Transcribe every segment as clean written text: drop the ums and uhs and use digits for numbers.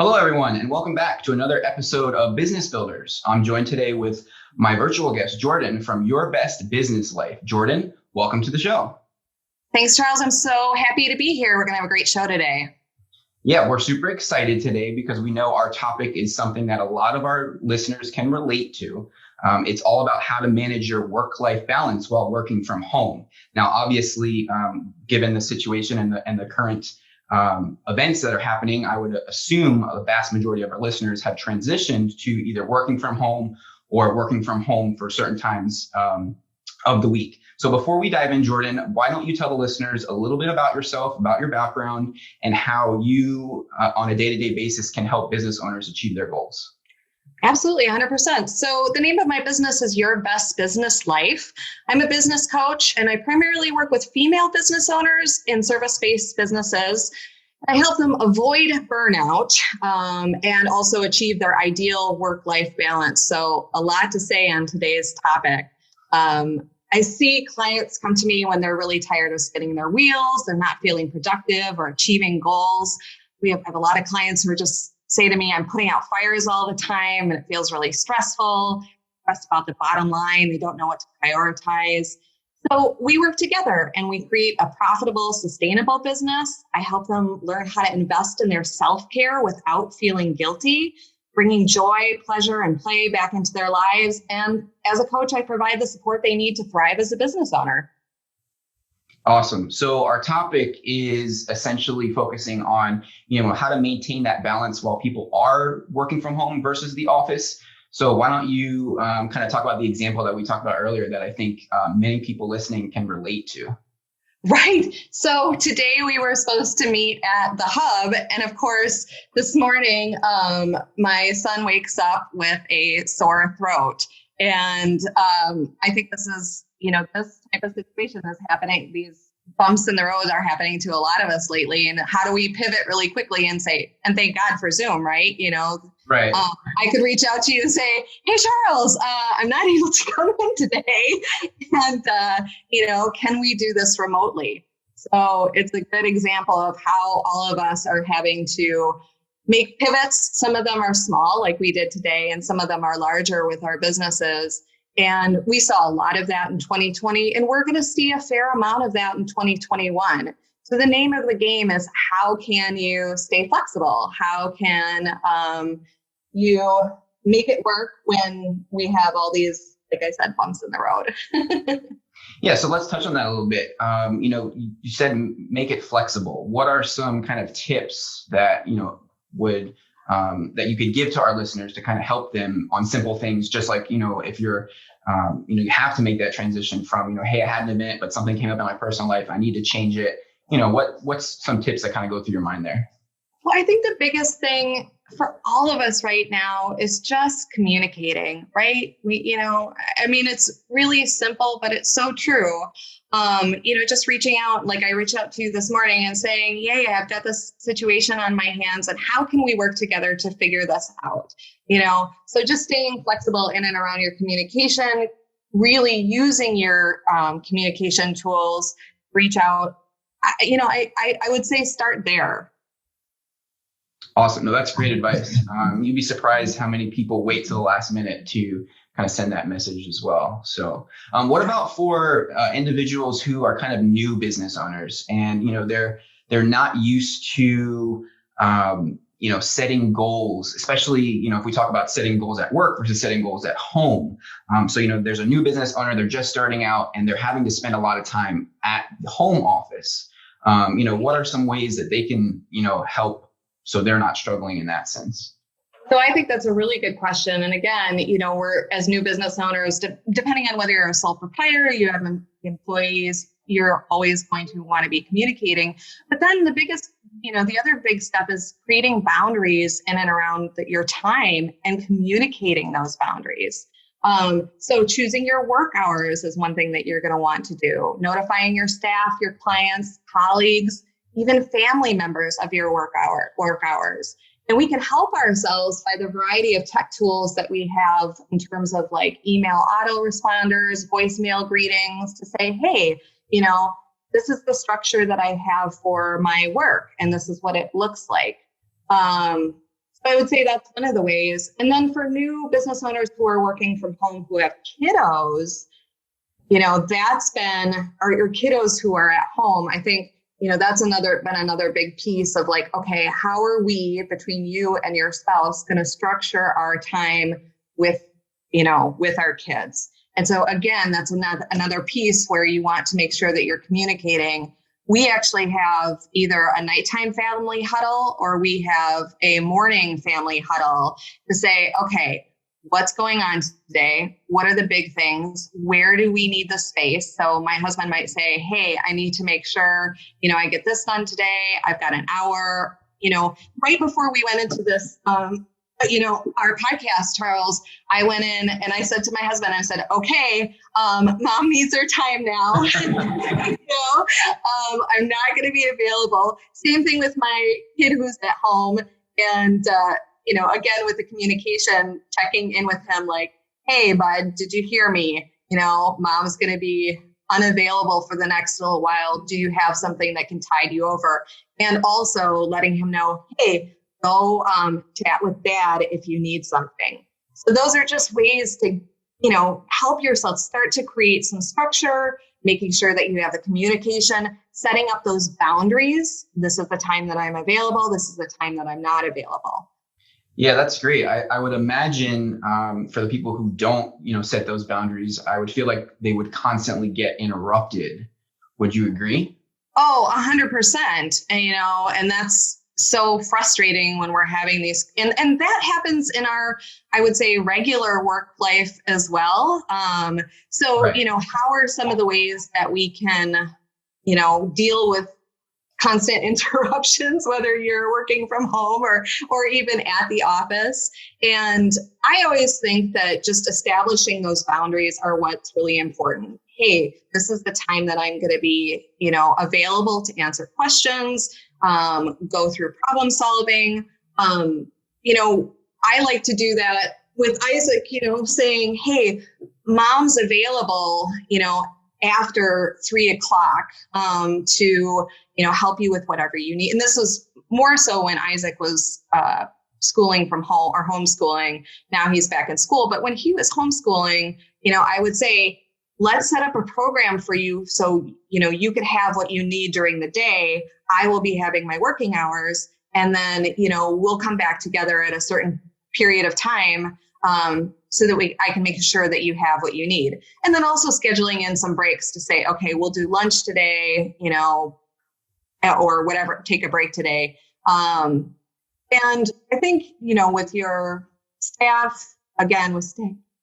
Hello, everyone, and welcome back to another episode of Business Builders. I'm joined today with my virtual guest, Jordan, from Your Best Business Life. Jordan, welcome to the show. Thanks, Charles. I'm so happy to be here. We're going to have a great show today. Yeah, we're super excited today because we know our topic is something that a lot of our listeners can relate to. It's all about how to manage your work-life balance while working from home. Now, obviously, given the situation and the current events that are happening, I would assume a vast majority of our listeners have transitioned to either working from home or working from home for certain times of the week. So before we dive in, Jordan, why don't you tell the listeners a little bit about yourself, about your background, and how you on a day-to-day basis can help business owners achieve their goals? Absolutely, 100%. So the name of my business is Your Best Business Life. I'm a business coach, and I primarily work with female business owners in service-based businesses. I help them avoid burnout and also achieve their ideal work-life balance. So a lot to say on today's topic. I see clients come to me when they're really tired of spinning their wheels, they're not feeling productive or achieving goals. We have a lot of clients who are just say to me, I'm putting out fires all the time and it feels really stressful, stressed about the bottom line. They don't know what to prioritize. So we work together and we create a profitable, sustainable business. I help them learn how to invest in their self-care without feeling guilty, bringing joy, pleasure, and play back into their lives. And as a coach, I provide the support they need to thrive as a business owner. Awesome. So our topic is essentially focusing on, how to maintain that balance while people are working from home versus the office. So why don't you kind of talk about the example that we talked about earlier that I think many people listening can relate to? Right. So today we were supposed to meet at the hub. And of course, this morning, my son wakes up with a sore throat. And I think this is, this type of situation is happening. These bumps in the road are happening to a lot of us lately. And how do we pivot really quickly and say, and thank God for Zoom, right? Right. I could reach out to you and say, hey, Charles, I'm not able to come in today. And, can we do this remotely? So it's a good example of how all of us are having to make pivots. Some of them are small, like we did today, and some of them are larger with our businesses. And we saw a lot of that in 2020, and we're going to see a fair amount of that in 2021. So the name of the game is, how can you stay flexible? How can you make it work when we have all these, like I said, bumps in the road? Yeah, so let's touch on that a little bit. You said make it flexible. What are some kind of tips that would that you could give to our listeners to kind of help them on simple things, just like, if you're, you have to make that transition from, hey, I had an event, but something came up in my personal life, I need to change it. What's some tips that kind of go through your mind there? Well, I think the biggest thing for all of us right now is just communicating, right? It's really simple, but it's so true. Just reaching out, like I reached out to you this morning and saying, yeah, I've got this situation on my hands and how can we work together to figure this out? So just staying flexible in and around your communication, really using your communication tools, reach out. I would say start there. Awesome. No, that's great advice. You'd be surprised how many people wait till the last minute to kind of send that message as well. So what about for individuals who are kind of new business owners and, they're not used to, setting goals, especially, if we talk about setting goals at work versus setting goals at home. So there's a new business owner, they're just starting out and they're having to spend a lot of time at the home office. What are some ways that they can, help so they're not struggling in that sense? So I think that's a really good question. And again, we're as new business owners, depending on whether you're a sole proprietor, you have employees, you're always going to want to be communicating. But then the other big step is creating boundaries in and around your time and communicating those boundaries. So choosing your work hours is one thing that you're going to want to do. Notifying your staff, your clients, colleagues, even family members of your work hours. And we can help ourselves by the variety of tech tools that we have in terms of like email autoresponders, voicemail greetings to say, hey, this is the structure that I have for my work and this is what it looks like. So I would say that's one of the ways. And then for new business owners who are working from home who have kiddos, that's been, or your kiddos who are at home, I think, that's been another big piece of like, okay, how are we between you and your spouse going to structure our time with, with our kids? And so again, that's another piece where you want to make sure that you're communicating. We actually have either a nighttime family huddle or we have a morning family huddle to say, okay, what's going on today? What are the big things? Where do we need the space? So my husband might say, hey, I need to make sure, I get this done today. I've got an hour, right before we went into this, our podcast, Charles, I went in and I said to my husband, I said, okay, mom needs her time now. I'm not going to be available. Same thing with my kid who's at home. And, again, with the communication, checking in with him like, hey, bud, did you hear me? Mom's going to be unavailable for the next little while. Do you have something that can tide you over? And also letting him know, hey, go chat with dad if you need something. So those are just ways to, help yourself start to create some structure, making sure that you have the communication, setting up those boundaries. This is the time that I'm available. This is the time that I'm not available. Yeah, that's great. I would imagine for the people who don't, set those boundaries, I would feel like they would constantly get interrupted. Would you agree? Oh, 100%. And that's so frustrating when we're having these, and that happens in our, I would say, regular work life as well. So, Right. How are some of the ways that we can, deal with constant interruptions, whether you're working from home or even at the office? And I always think that just establishing those boundaries are what's really important. Hey, this is the time that I'm going to be, available to answer questions, go through problem solving. I like to do that with Isaac, saying, hey, mom's available, after 3:00 to, help you with whatever you need. And this was more so when Isaac was schooling from home or homeschooling. Now he's back in school. But when he was homeschooling, I would say, let's set up a program for you so, you could have what you need during the day. I will be having my working hours. And then, we'll come back together at a certain period of time so that I can make sure that you have what you need. And then also scheduling in some breaks to say, okay, we'll do lunch today, or whatever, take a break today. And I think, with your staff, again, with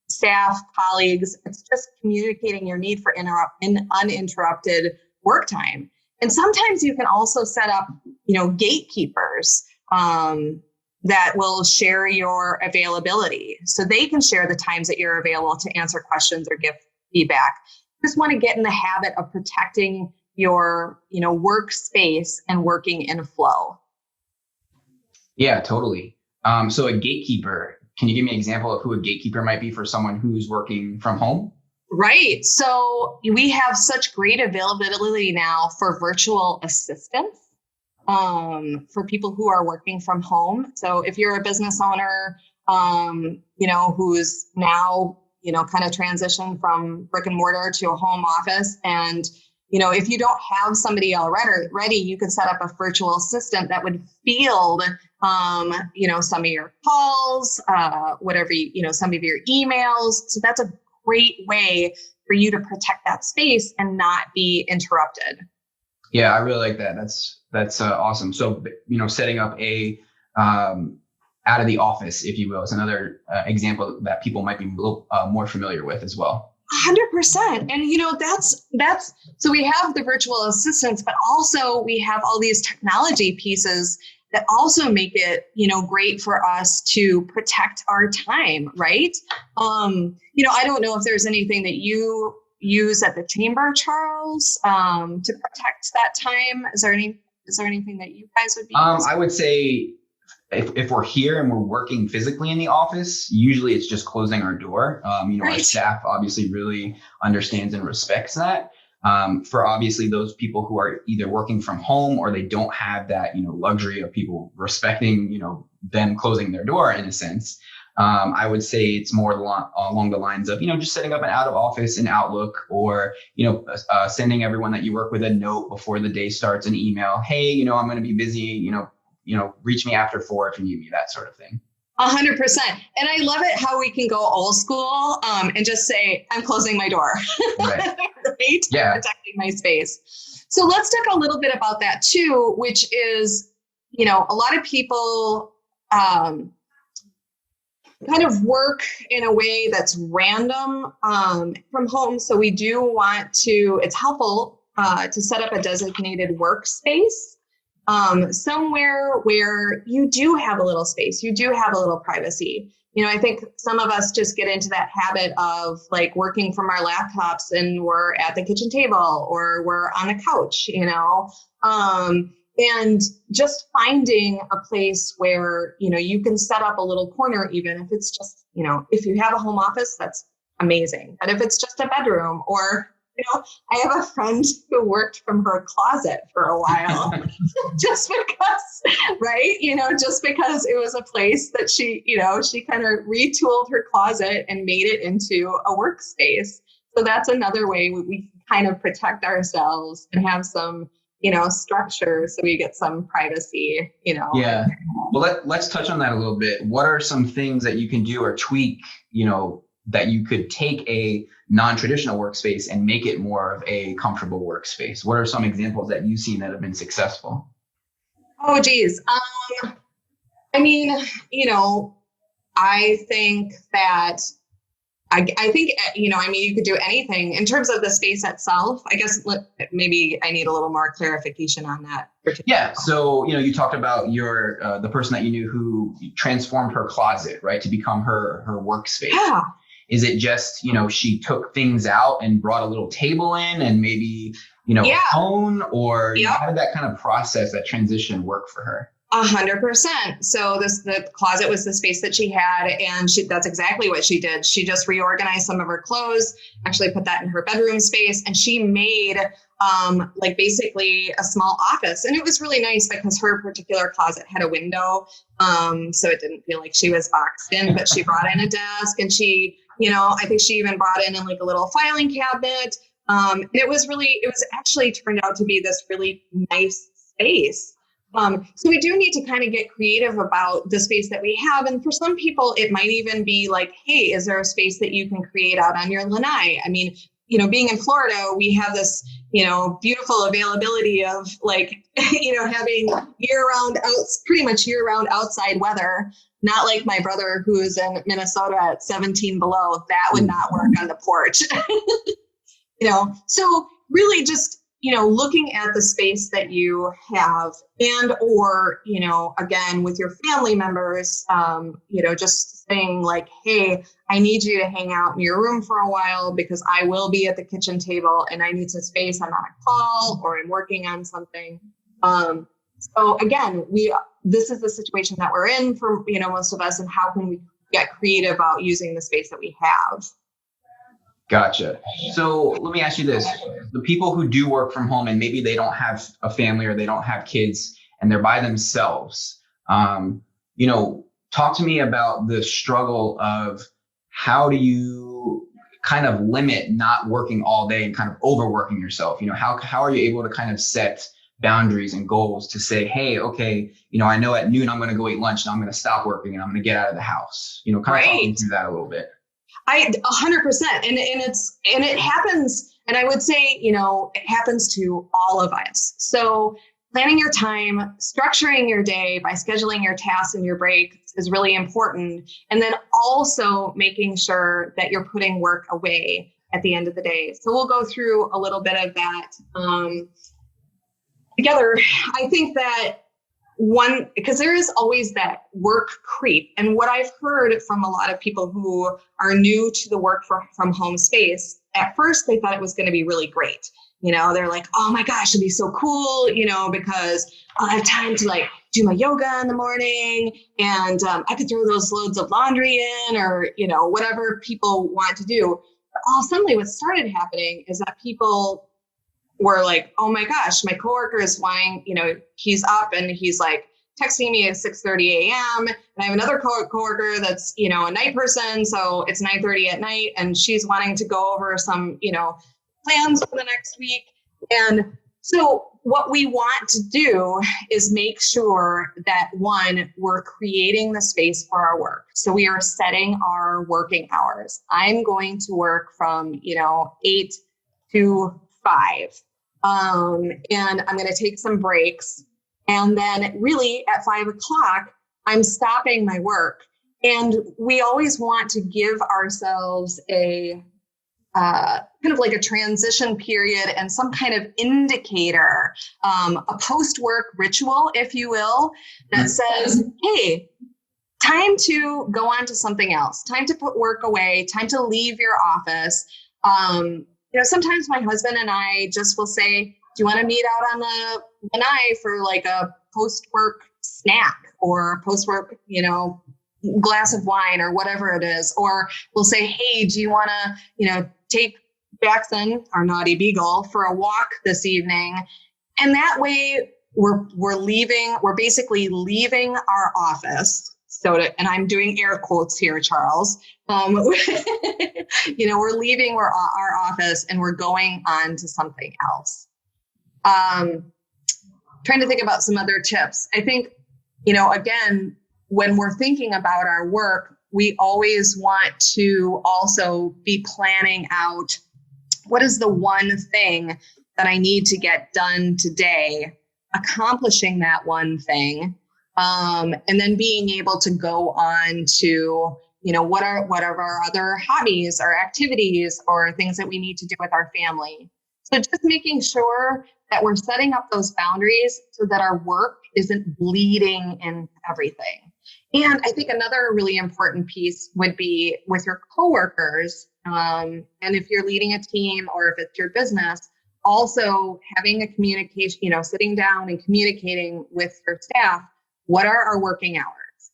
staff, colleagues, it's just communicating your need for uninterrupted work time. And sometimes you can also set up, gatekeepers that will share your availability. So they can share the times that you're available to answer questions or give feedback. Just want to get in the habit of protecting your, workspace and working in flow. Yeah, totally. So a gatekeeper, can you give me an example of who a gatekeeper might be for someone who's working from home? Right. So we have such great availability now for virtual assistants for people who are working from home. So if you're a business owner, who's now, kind of transitioned from brick and mortar to a home office, and if you don't have somebody already, you can set up a virtual assistant that would field, some of your calls, whatever, some of your emails. So that's a great way for you to protect that space and not be interrupted. Yeah, I really like that. That's awesome. So, setting up a out of the office, if you will, is another example that people might be more familiar with as well. 100%. And, that's, so we have the virtual assistants, but also we have all these technology pieces that also make it, great for us to protect our time, right? I don't know if there's anything that you use at the chamber, Charles, to protect that time. Is there anything that you guys would be using? I would say if we're here and we're working physically in the office, usually it's just closing our door. Right. Our staff obviously really understands and respects that. For obviously those people who are either working from home or they don't have that, luxury of people respecting, them closing their door in a sense. I would say it's more along the lines of, just setting up an out of office in Outlook, or, sending everyone that you work with a note before the day starts, an email. Hey, I'm going to be busy, reach me after 4 if you need me, that sort of thing. 100%. And I love it how we can go old school and just say, I'm closing my door, Right. right? Yeah. Protecting my space. So let's talk a little bit about that too, which is, a lot of people kind of work in a way that's random from home. So we do want to, it's helpful to set up a designated workspace somewhere where you do have a little space, you do have a little privacy. I think some of us just get into that habit of like working from our laptops and we're at the kitchen table or we're on the couch, and just finding a place where, you can set up a little corner, even if it's just, if you have a home office, that's amazing. But if it's just a bedroom, or, I have a friend who worked from her closet for a while just because, right? Just because it was a place that she kind of retooled her closet and made it into a workspace. So that's another way we kind of protect ourselves and have some structure, so we get some privacy, Yeah. Well, let's touch on that a little bit. What are some things that you can do or tweak, that you could take a non-traditional workspace and make it more of a comfortable workspace? What are some examples that you've seen that have been successful? Oh, geez. I mean, I think that I think, you could do anything in terms of the space itself. I guess maybe I need a little more clarification on that. Yeah. So, you talked about the person that you knew who transformed her closet, right, to become her workspace. Yeah. Is it just, she took things out and brought a little table in and maybe, a phone, or how did that kind of process, that transition work for her? 100%. So the closet was the space that she had, and that's exactly what she did. She just reorganized some of her clothes, actually put that in her bedroom space, and she made basically a small office. And it was really nice because her particular closet had a window. So it didn't feel like she was boxed in, but she brought in a desk, and she, I think she even brought in like a little filing cabinet. And it actually turned out to be this really nice space. So we do need to kind of get creative about the space that we have. And for some people, it might even be like, hey, is there a space that you can create out on your lanai? I mean, being in Florida, we have this, beautiful availability of like, having pretty much year-round outside weather. Not like my brother who is in Minnesota at 17 below. That would not work on the porch. So really just, looking at the space that you have, and, or, again, with your family members, just saying like, hey, I need you to hang out in your room for a while because I will be at the kitchen table and I need some space. I'm on a call or I'm working on something. So again, this is the situation that we're in for, most of us, and how can we get creative about using the space that we have? Gotcha. So let me ask you this. The people who do work from home and maybe they don't have a family or they don't have kids and they're by themselves, talk to me about the struggle of how do you kind of limit not working all day and kind of overworking yourself? How are you able to kind of set boundaries and goals to say, hey, okay, I know at noon I'm going to go eat lunch and I'm going to stop working and I'm going to get out of the house, kind of talking through that a little bit. 100%. And it happens. And I would say, it happens to all of us. So planning your time, structuring your day by scheduling your tasks and your breaks is really important. And then also making sure that you're putting work away at the end of the day. So we'll go through a little bit of that together. I think that because there is always that work creep. And what I've heard from a lot of people who are new to the work from home space, at first they thought it was going to be really great. They're like, oh my gosh, it'll be so cool, because I'll have time to like do my yoga in the morning, and I could throw those loads of laundry in, or, whatever people want to do. But suddenly what started happening is that people we're like, oh my gosh, my coworker is wanting, he's up and he's like texting me at 6:30 a.m. And I have another coworker that's, a night person. So it's 9:30 at night and she's wanting to go over some, plans for the next week. And so what we want to do is make sure that, one, we're creating the space for our work. So we are setting our working hours. I'm going to work from, 8 to 5. And I'm going to take some breaks. And then really at 5 o'clock, I'm stopping my work. And we always want to give ourselves a kind of like a transition period and some kind of indicator, a post-work ritual, if you will, that says, hey, time to go on to something else, time to put work away, time to leave your office. Sometimes my husband and I just will say, do you want to meet out on the lanai for like a post-work snack or post-work, glass of wine or whatever it is? Or we'll say, hey, do you want to, take Jackson, our naughty beagle, for a walk this evening? And that way we're basically leaving our office. And I'm doing air quotes here, Charles. We're leaving our office and we're going on to something else. Trying to think about some other tips. I think, again, when we're thinking about our work, we always want to also be planning out what is the one thing that I need to get done today, accomplishing that one thing, and then being able to go on to, what are our other hobbies or activities or things that we need to do with our family. So just making sure that we're setting up those boundaries so that our work isn't bleeding in everything. And I think another really important piece would be with your coworkers. And if you're leading a team or if it's your business, also having a communication, sitting down and communicating with your staff. What are our working hours?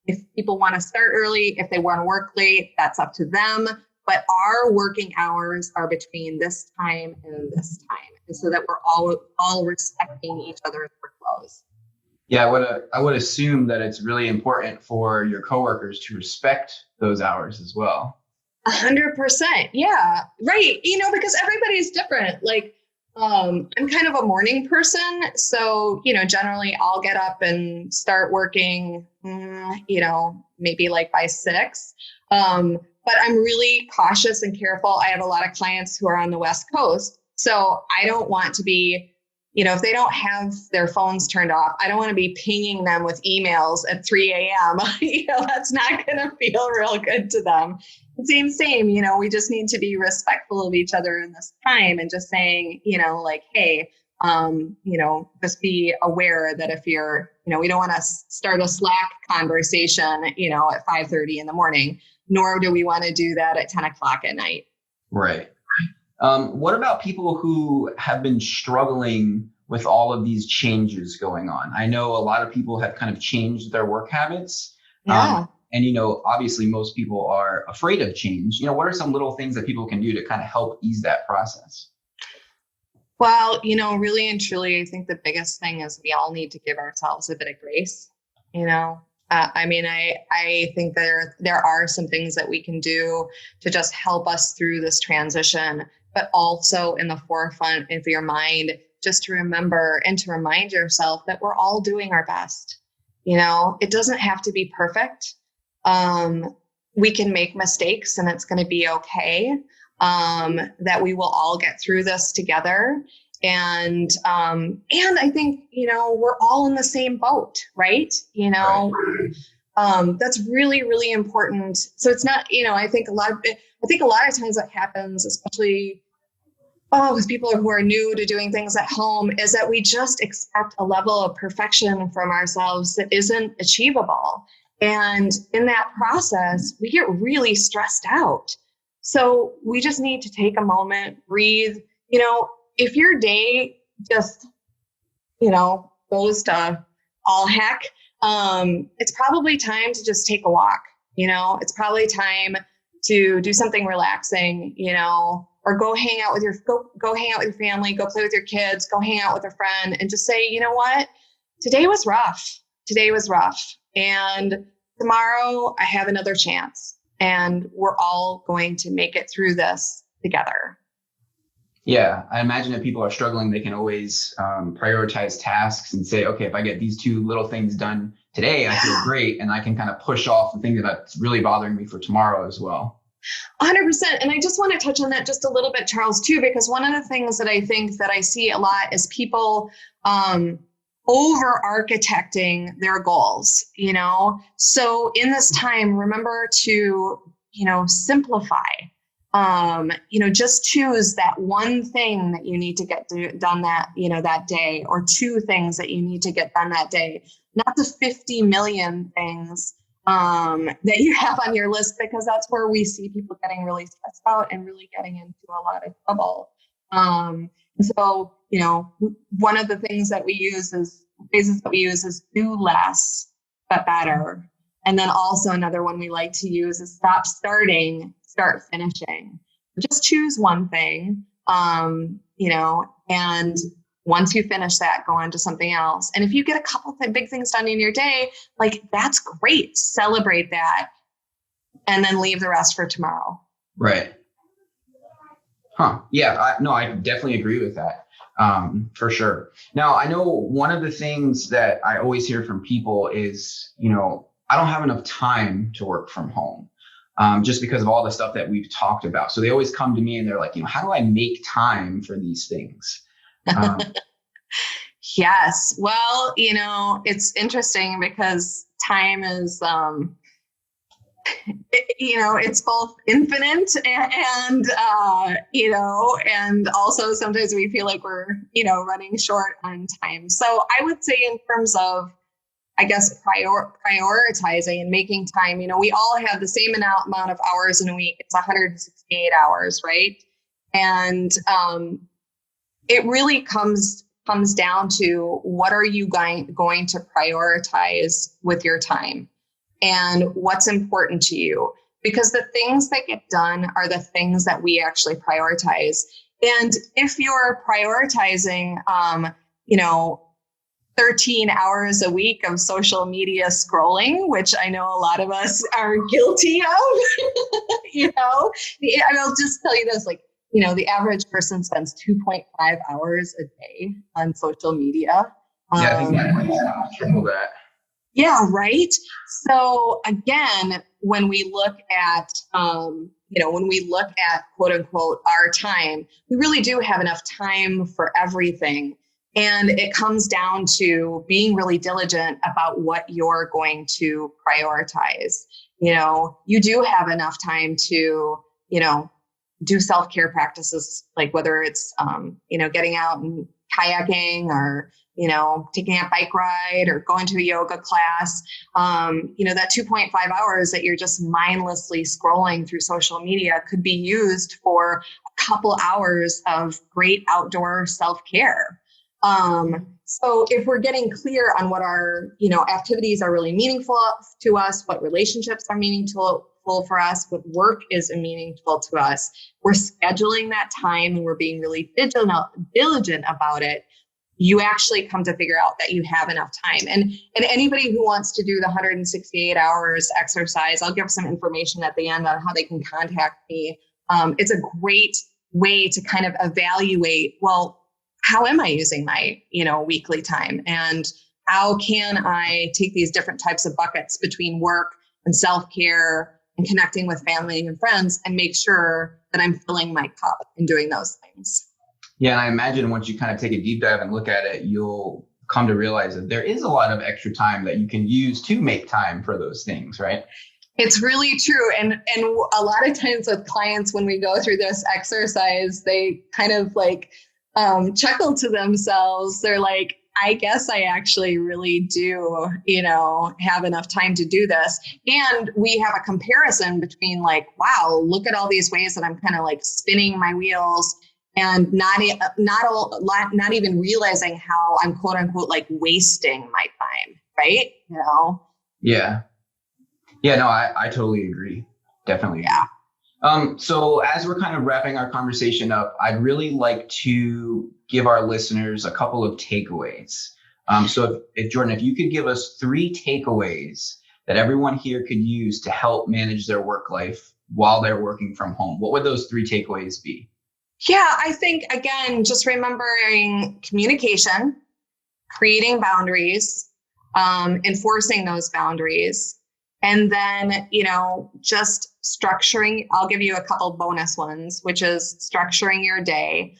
If people want to start early, if they want to work late, that's up to them. But our working hours are between this time and this time. And so that we're all respecting each other's workflows. Yeah, I would assume that it's really important for your coworkers to respect those hours as well. 100%. Yeah, right. Because everybody's different. Like, I'm kind of a morning person. So, generally I'll get up and start working, maybe like by 6. But I'm really cautious and careful. I have a lot of clients who are on the West Coast. So I don't want to be, if they don't have their phones turned off, I don't want to be pinging them with emails at 3 a.m. That's not going to feel real good to them. Same, we just need to be respectful of each other in this time and just saying, like, hey, just be aware that if you're, we don't want to start a Slack conversation, at 5:30 in the morning, nor do we want to do that at 10 o'clock at night. Right. What about people who have been struggling with all of these changes going on? I know a lot of people have kind of changed their work habits. Yeah. And, obviously most people are afraid of change. What are some little things that people can do to kind of help ease that process? Well, really and truly, I think the biggest thing is we all need to give ourselves a bit of grace. I think there are some things that we can do to just help us through this transition, but also in the forefront of your mind, just to remember and to remind yourself that we're all doing our best. It doesn't have to be perfect. We can make mistakes and it's going to be okay. That we will all get through this together. And I think, we're all in the same boat, right? That's really, really important. So it's not, I think a lot of times what happens, especially with people who are new to doing things at home, is that we just expect a level of perfection from ourselves that isn't achievable. And in that process, we get really stressed out. So we just need to take a moment, breathe. If your day just, goes to all heck, it's probably time to just take a walk. It's probably time to do something relaxing, or go hang out with go hang out with your family, go play with your kids, go hang out with a friend, and just say, you know what? Today was rough. Today was rough. And tomorrow I have another chance, and we're all going to make it through this together. Yeah, I imagine if people are struggling, they can always prioritize tasks and say, okay, if I get these 2 little things done today, I feel great. And I can kind of push off the thing that's really bothering me for tomorrow as well. 100%. And I just want to touch on that just a little bit, Charles, too, because one of the things that I think that I see a lot is people over architecting their goals, So in this time, remember to, simplify. Just choose that one thing that you need to get done that day, or 2 things that you need to get done that day, not the 50 million things that you have on your list, because that's where we see people getting really stressed out and really getting into a lot of trouble. So, one of the things that we use is phrases that we use is do less, but better. And then also another one we like to use is stop starting, start finishing. Just choose one thing, and once you finish that, go on to something else. And if you get a couple big things done in your day, that's great. Celebrate that, and then leave the rest for tomorrow. Right. Huh. Yeah. I definitely agree with that. For sure. Now, I know one of the things that I always hear from people is, I don't have enough time to work from home. Just because of all the stuff that we've talked about. So they always come to me and they're like, how do I make time for these things? Yes. Well, it's interesting because time is, it's both infinite and also sometimes we feel like we're, running short on time. So I would say in terms of, I guess, prioritizing and making time, we all have the same amount of hours in a week. It's 168 hours, right? And it really comes down to what are you going to prioritize with your time and what's important to you? Because the things that get done are the things that we actually prioritize. And if you're prioritizing, 13 hours a week of social media scrolling, which I know a lot of us are guilty of, I'll just tell you this, the average person spends 2.5 hours a day on social media. Yeah, I think that's triple that. Yeah, right. So again, when we look at, quote unquote, our time, we really do have enough time for everything. And it comes down to being really diligent about what you're going to prioritize. You do have enough time to, do self-care practices, like whether it's, getting out and kayaking or, taking a bike ride or going to a yoga class. That 2.5 hours that you're just mindlessly scrolling through social media could be used for a couple hours of great outdoor self-care. So if we're getting clear on what our, activities are really meaningful to us, what relationships are meaningful for us, what work is meaningful to us, we're scheduling that time and we're being really diligent about it, you actually come to figure out that you have enough time. And anybody who wants to do the 168 hours exercise, I'll give some information at the end on how they can contact me. It's a great way to kind of evaluate, well, how am I using my, weekly time? And how can I take these different types of buckets between work and self-care and connecting with family and friends and make sure that I'm filling my cup and doing those things? Yeah, and I imagine once you kind of take a deep dive and look at it, you'll come to realize that there is a lot of extra time that you can use to make time for those things, right? It's really true. And a lot of times with clients, when we go through this exercise, they kind of chuckle to themselves. They're like, I guess I actually really do, have enough time to do this. And we have a comparison between wow, look at all these ways that I'm kind of spinning my wheels and not even realizing how I'm quote unquote wasting my time. Right. Yeah. Yeah, no, I totally agree. Definitely. Yeah. So as we're kind of wrapping our conversation up, I'd really like to give our listeners a couple of takeaways. So if Jordan, if you could give us 3 takeaways that everyone here could use to help manage their work life while they're working from home, what would those 3 takeaways be? Yeah, I think, again, just remembering communication, creating boundaries, enforcing those boundaries, and then, just structuring. I'll give you a couple bonus ones, which is structuring your day,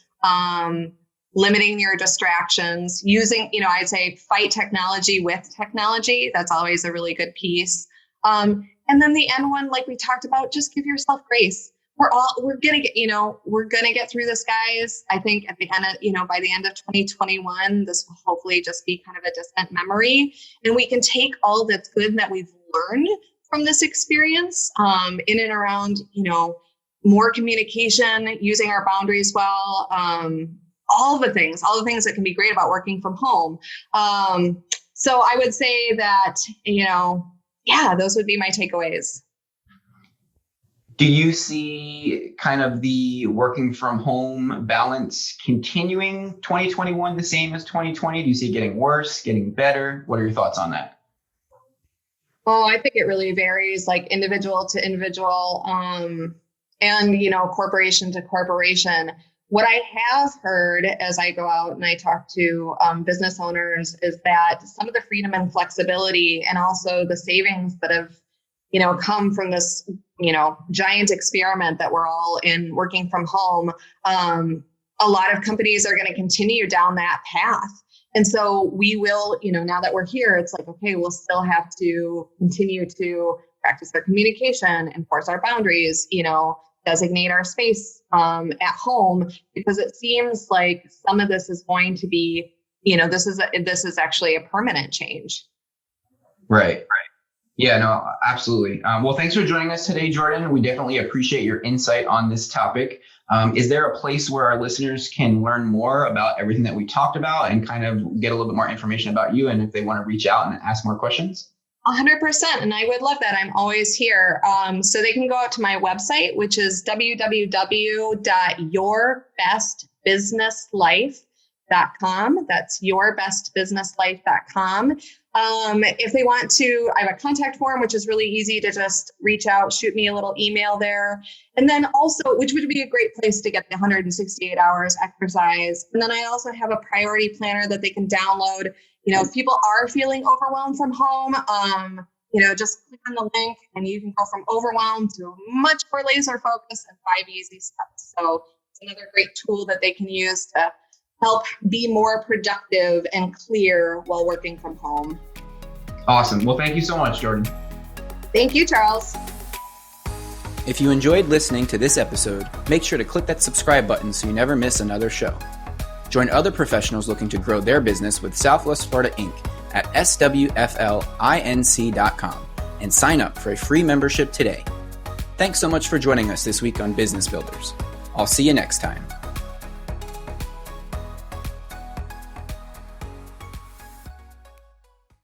limiting your distractions, using, I'd say fight technology with technology. That's always a really good piece. And then the end one, like we talked about, just give yourself grace. We're going to get through this, guys. I think at the end of, by the end of 2021, this will hopefully just be kind of a distant memory, and we can take all that's good that we've learned from this experience, in and around, more communication, using our boundaries well, all the things that can be great about working from home. So I would say that, those would be my takeaways. Do you see kind of the working from home balance continuing 2021 the same as 2020? Do you see it getting worse, getting better? What are your thoughts on that? Oh, I think it really varies, like individual to individual, and, corporation to corporation. What I have heard as I go out and I talk to business owners is that some of the freedom and flexibility, and also the savings that have, come from this, giant experiment that we're all in working from home, a lot of companies are going to continue down that path. And so we will, now that we're here, it's like, okay, we'll still have to continue to practice our communication, enforce our boundaries, designate our space at home, because it seems like some of this is going to be, this is actually a permanent change. Right. Yeah, no, absolutely. Well, thanks for joining us today, Jordan. We definitely appreciate your insight on this topic. Is there a place where our listeners can learn more about everything that we talked about and kind of get a little bit more information about you, and if they want to reach out and ask more questions? 100%. And I would love that. I'm always here. So they can go out to my website, which is www.yourbestbusinesslife.com. That's yourbestbusinesslife.com. If they want to, I have a contact form, which is really easy to just reach out, shoot me a little email there. And then also, which would be a great place to get the 168 hours exercise. And then I also have a priority planner that they can download. If people are feeling overwhelmed from home, just click on the link and you can go from overwhelmed to much more laser focus in 5 easy steps. So it's another great tool that they can use to help be more productive and clear while working from home. Awesome. Well, thank you so much, Jordan. Thank you, Charles. If you enjoyed listening to this episode, make sure to click that subscribe button so you never miss another show. Join other professionals looking to grow their business with SWFL Inc. at SWFLinc.com and sign up for a free membership today. Thanks so much for joining us this week on Business Builders. I'll see you next time.